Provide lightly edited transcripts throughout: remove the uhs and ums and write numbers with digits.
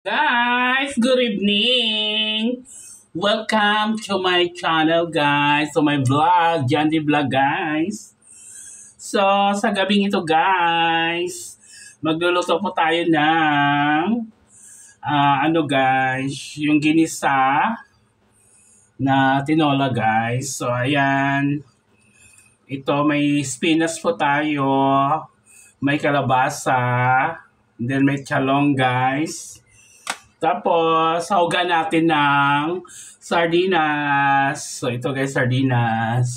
Guys, good evening! Welcome to my channel guys, to my vlog, Jandy Vlog guys. So, sa gabing ito guys, magluluto po tayo ng guys, yung ginisa na tinola guys. So, ayan, ito may spinach po tayo, may kalabasa, then may chalong guys. Tapos, sahugan natin ng sardinas. So, ito guys, sardinas.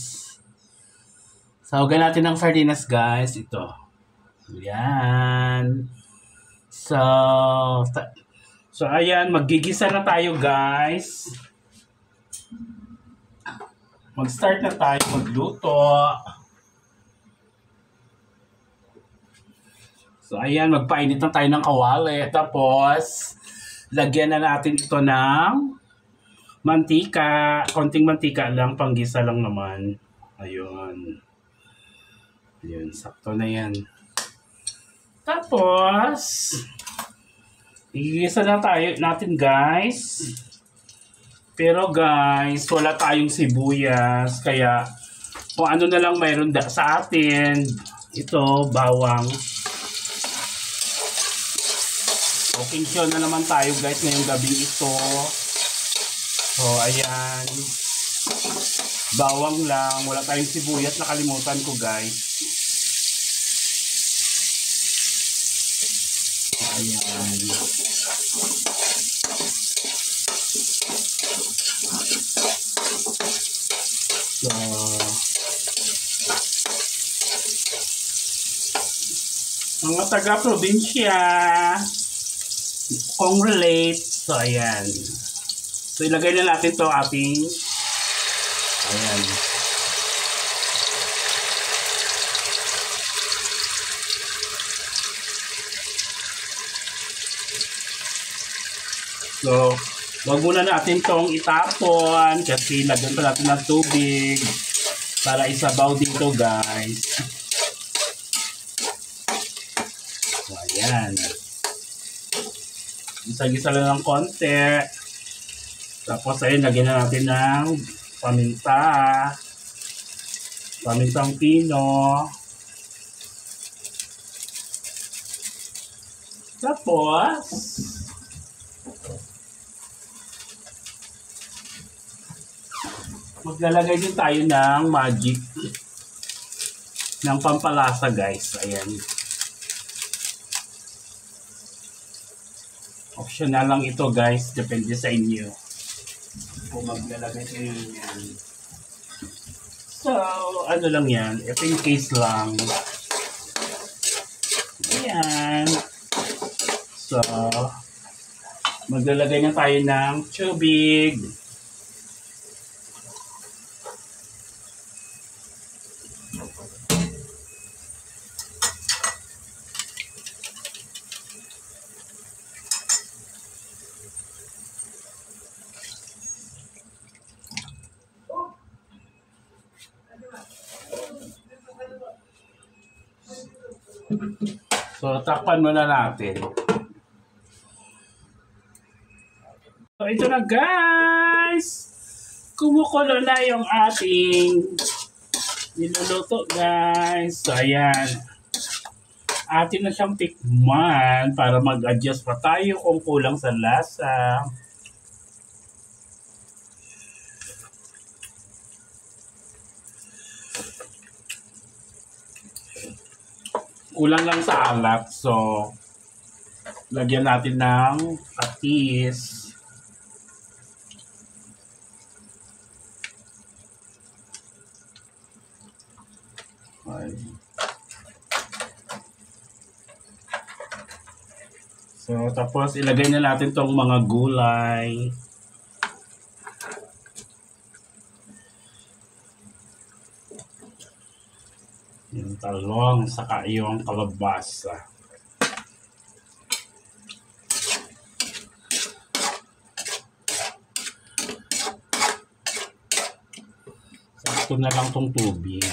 Sahugan natin ng sardinas guys. Ito. Ayan. So ayan, maggigisa na tayo guys. Mag-start na tayo magluto. So, ayan, magpainit na tayo ng kawali. Tapos, lagyan na natin ito ng mantika. Konting mantika lang, panggisa lang naman. Ayun. Ayun, sakto na yan. Tapos, igigisa na tayo natin guys. Pero guys, wala tayong sibuyas. Kaya, kung ano na lang mayroon sa atin. Ito, bawang. Cooking show na naman tayo guys ngayong gabing ito. So ayan. Bawang lang. Wala tayong sibuyas. Nakalimutan ko guys. So, ayan. So mga taga-probinsya kung relate. So, ayan. So, ilagay na natin to ating ayan. So, wag muna natin tong itapon kasi lagyan pa natin ng tubig para isabaw dito guys. So, ayan. Gisa-gisa lang ng konti. Tapos ayun, lagyan na natin ng paminta. Pamintang pino. Tapos maglalagay din tayo ng magic ng pampalasa guys. Ayan. Optional lang ito guys, depende sa inyo kung maglalagay kayo yan. So, ano lang yan, ito yung case lang. Ayan. So, maglalagay na tayo ng tubig. So, takpan muna natin. So, ito na guys! Kumukulo na yung ating niluluto guys. So, ayan. Atin na siyang tikman para mag-adjust pa tayo kung kulang sa lasa. Kulang lang sa alat. So, lagyan natin ng patis. Okay. So, tapos ilagay na natin tong mga gulay. Yung talong, saka yung kalabasa. Sakto na lang tong tubig.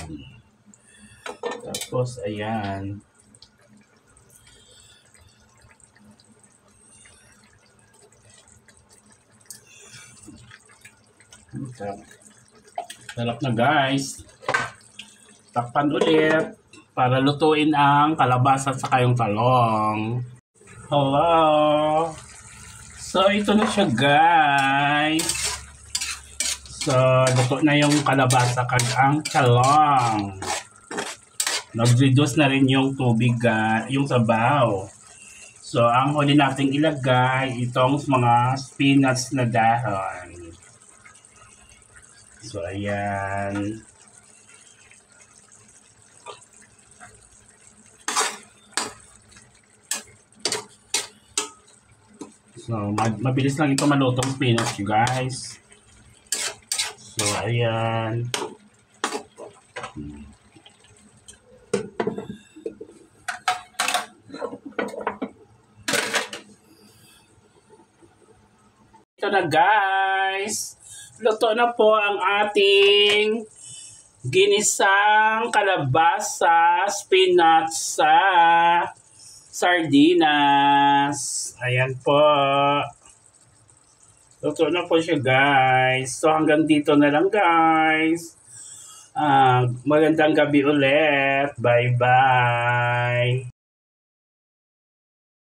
Tapos, ayan. Sarap na guys. Takpan ulit para lutuin ang kalabasa at saka yung talong. Hello! So, ito na siya guys. So, luto na yung kalabasa at ang talong. Nag-reduce na rin yung tubig, yung sabaw. So, ang huli nating ilagay, itong mga spinach na dahon. So, ayan. So, mabilis lang ito malutong spinach, guys. So, ayan. Ito na guys. Luto na po ang ating ginisang kalabasa, spinach sa sardinas. Ayan po. Luto na po siya guys. So hanggang dito na lang guys. Magandang gabi ulit. Bye bye.